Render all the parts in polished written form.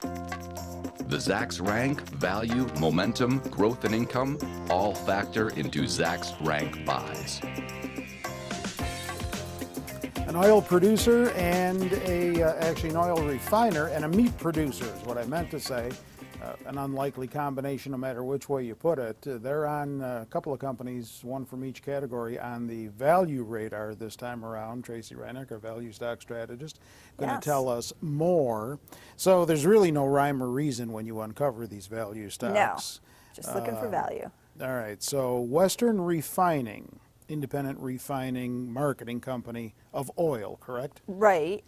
The Zacks rank, value, momentum, growth, and income all factor into Zacks rank buys. An oil producer and actually an oil refiner and a meat producer is what I meant to say. An unlikely combination no matter which way you put it. They're on a couple of companies, one from each category, on the value radar this time around. Tracey Ryniec, our value stock strategist, going to tell us more. So there's really no rhyme or reason when you uncover these value stocks. No, just looking for value. All right, so Western Refining, independent refining marketing company of oil, correct? Right.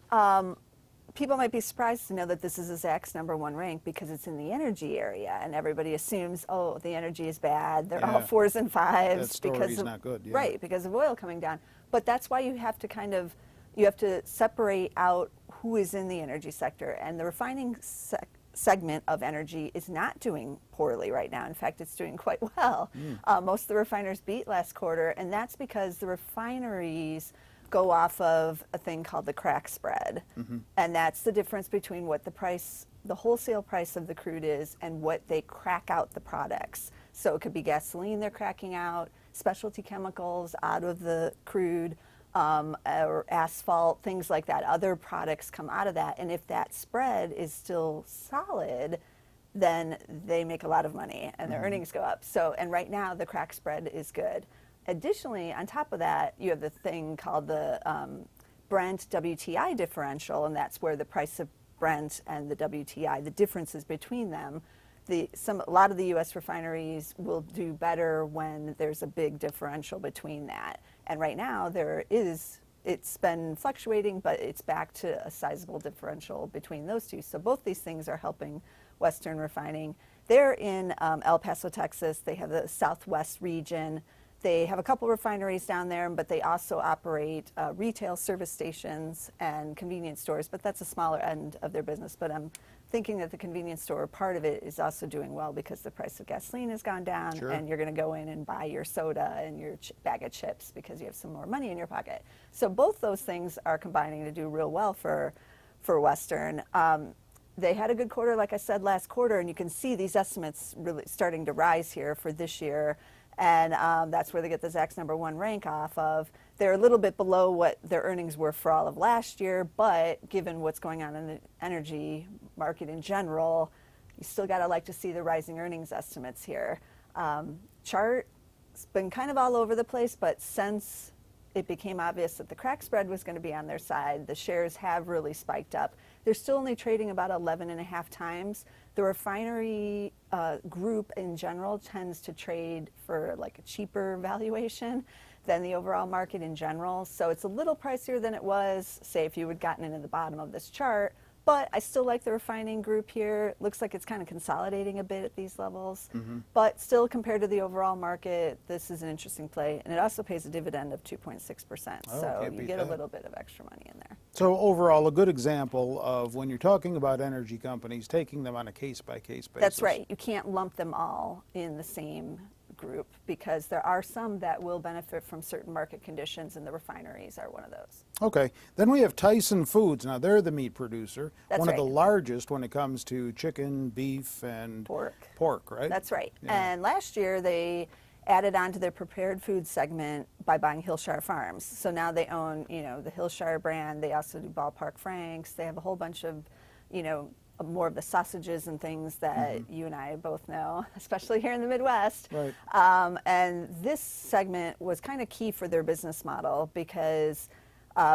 People might be surprised to know that this is a Zacks #1 rank because it's in the energy area, and everybody assumes, oh, the energy is bad. They're all 4s and 5s that story's because of not good. Yeah. right, because of oil coming down. But that's why you have to you have to separate out who is in the energy sector, and the refining segment of energy is not doing poorly right now. In fact, it's doing quite well. Most of the refiners beat last quarter, and that's because the refineries go off of a thing called the crack spread. And that's the difference between what the wholesale price of the crude is and what they crack out the products. So it could be gasoline they're cracking out, specialty chemicals out of the crude, or asphalt, things like that. Other products come out of that. And if that spread is still solid, then they make a lot of money and their earnings go up. So, and right now the crack spread is good. Additionally, on top of that, you have the thing called the Brent WTI differential, and that's where the price of Brent and the WTI, the differences between them, a lot of the U.S. refineries will do better when there's a big differential between that. And right now it's been fluctuating, but it's back to a sizable differential between those two. So both these things are helping Western Refining. They're in El Paso, Texas. They have the Southwest region. They have a couple refineries down there, but they also operate retail service stations and convenience stores, but that's a smaller end of their business. But I'm thinking that the convenience store part of it is also doing well because the price of gasoline has gone down, and you're going to go in and buy your soda and your bag of chips because you have some more money in your pocket. So both those things are combining to do real well for Western. They had a good quarter, like I said, last quarter, and you can see these estimates really starting to rise here for this year. And that's where they get the Zacks #1 rank off of. They're a little bit below what their earnings were for all of last year, but given what's going on in the energy market in general, you still got to like to see the rising earnings estimates here. Chart's been kind of all over the place, but since it became obvious that the crack spread was going to be on their side, the shares have really spiked up. They're still only trading about 11.5 times. The refinery group in general tends to trade for like a cheaper valuation than the overall market in general. So it's a little pricier than it was, say, if you had gotten into the bottom of this chart. But I still like the refining group here. Looks like it's kind of consolidating a bit at these levels. But still, compared to the overall market, this is an interesting play. And it also pays a dividend of 2.6%. So you get a little bit of extra money in there. So overall, a good example of when you're talking about energy companies, taking them on a case-by-case basis. That's right. You can't lump them all in the same group because there are some that will benefit from certain market conditions, and the refineries are one of those. Okay. Then we have Tyson Foods. Now, they're the meat producer. That's one right. of the largest when it comes to chicken, beef, and pork, right? That's right. Yeah. And last year, they added on to their prepared food segment by buying Hillshire Farms. So now they own, the Hillshire brand. They also do Ballpark Franks. They have a whole bunch of, more of the sausages and things that you and I both know, especially here in the Midwest. Right. And this segment was kind of key for their business model because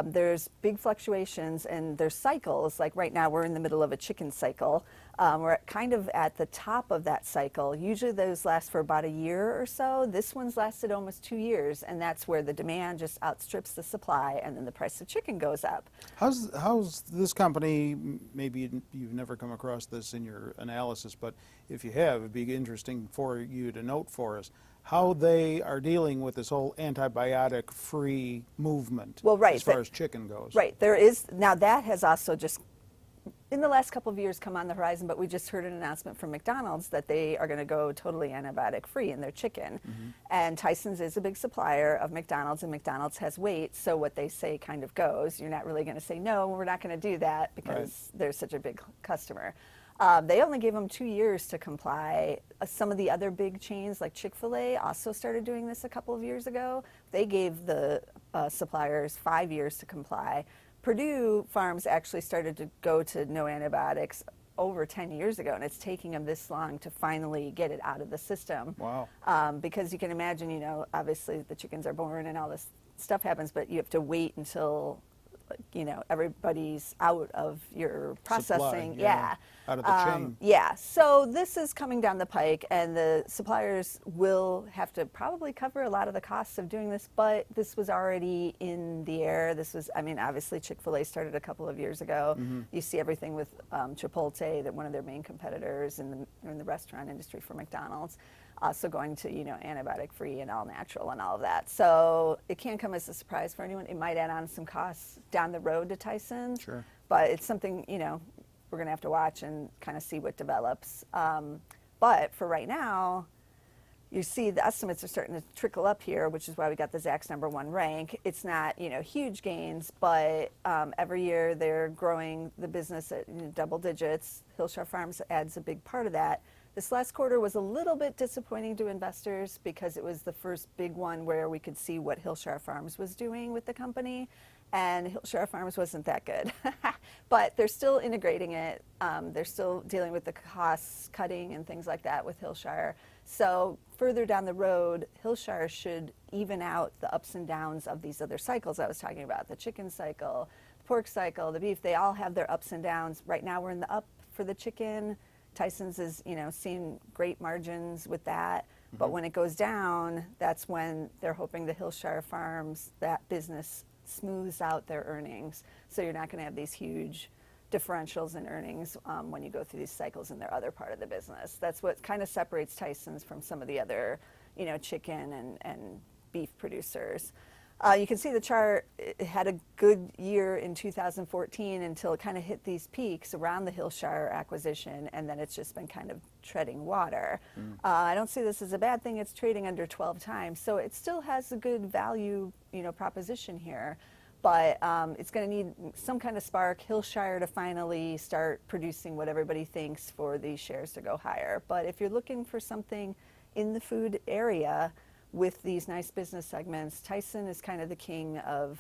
there's big fluctuations and there's cycles. Like right now, we're in the middle of a chicken cycle. We're kind of at the top of that cycle. Usually those last for about a year or so. This one's lasted almost 2 years, and that's where the demand just outstrips the supply, and then the price of chicken goes up. How's this company, maybe you've never come across this in your analysis, but if you have, it'd be interesting for you to note for us how they are dealing with this whole antibiotic-free movement as far as chicken goes. Right. There is, now that has also just in the last couple of years come on the horizon, but we just heard an announcement from McDonald's that they are going to go totally antibiotic free in their chicken. And Tyson's is a big supplier of McDonald's, and McDonald's has weight, so what they say kind of goes. You're not really going to say, no, we're not going to do that because they're such a big customer. They only gave them 2 years to comply. Some of the other big chains like Chick-fil-A also started doing this a couple of years ago. They gave the suppliers 5 years to comply. Purdue Farms actually started to go to no antibiotics over 10 years ago, and it's taking them this long to finally get it out of the system. Wow. Because you can imagine, you know, obviously the chickens are born and all this stuff happens, but you have to wait until, you know, everybody's out of your processing. Supply, out of the chain. Yeah, so this is coming down the pike, and the suppliers will have to probably cover a lot of the costs of doing this, but this was already in the air. This was, I mean, obviously Chick-fil-A started a couple of years ago. You see everything with Chipotle, that one of their main competitors in the restaurant industry for McDonald's. Also going to, you know, antibiotic-free and all natural and all of that. So it can't come as a surprise for anyone. It might add on some costs down the road to Tyson. Sure. But it's something, you know, we're going to have to watch and kind of see what develops. But for right now, you see the estimates are starting to trickle up here, which is why we got the Zacks #1 rank. It's not, you know, huge gains, but every year they're growing the business at, you know, double digits. Hillshire Farms adds a big part of that. This last quarter was a little bit disappointing to investors because it was the first big one where we could see what Hillshire Farms was doing with the company, and Hillshire Farms wasn't that good. But they're still integrating it. They're still dealing with the costs cutting and things like that with Hillshire. So further down the road, Hillshire should even out the ups and downs of these other cycles I was talking about, the chicken cycle, the pork cycle, the beef. They all have their ups and downs. Right now we're in the up for the chicken. Tyson's is, you know, seeing great margins with that. But when it goes down, that's when they're hoping the Hillshire Farms, that business smooths out their earnings. So you're not going to have these huge differentials in earnings when you go through these cycles in their other part of the business. That's what kind of separates Tyson's from some of the other, you know, chicken and beef producers. You can see the chart, it had a good year in 2014 until it kind of hit these peaks around the Hillshire acquisition, and then it's just been kind of treading water. I don't see this as a bad thing. It's trading under 12 times, so it still has a good value, you know, proposition here. But it's going to need some kind of spark, Hillshire to finally start producing what everybody thinks for these shares to go higher. But if you're looking for something in the food area with these nice business segments, Tyson is kind of the king of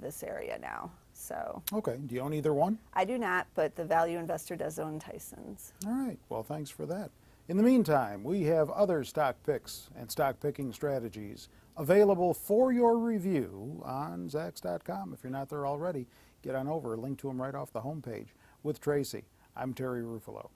this area now. So. Okay. Do you own either one? I do not, but the value investor does own Tyson's. All right. Well, thanks for that. In the meantime, we have other stock picks and stock picking strategies available for your review on Zacks.com. If you're not there already, get on over. Link to them right off the homepage. With Tracey, I'm Terry Ruffalo.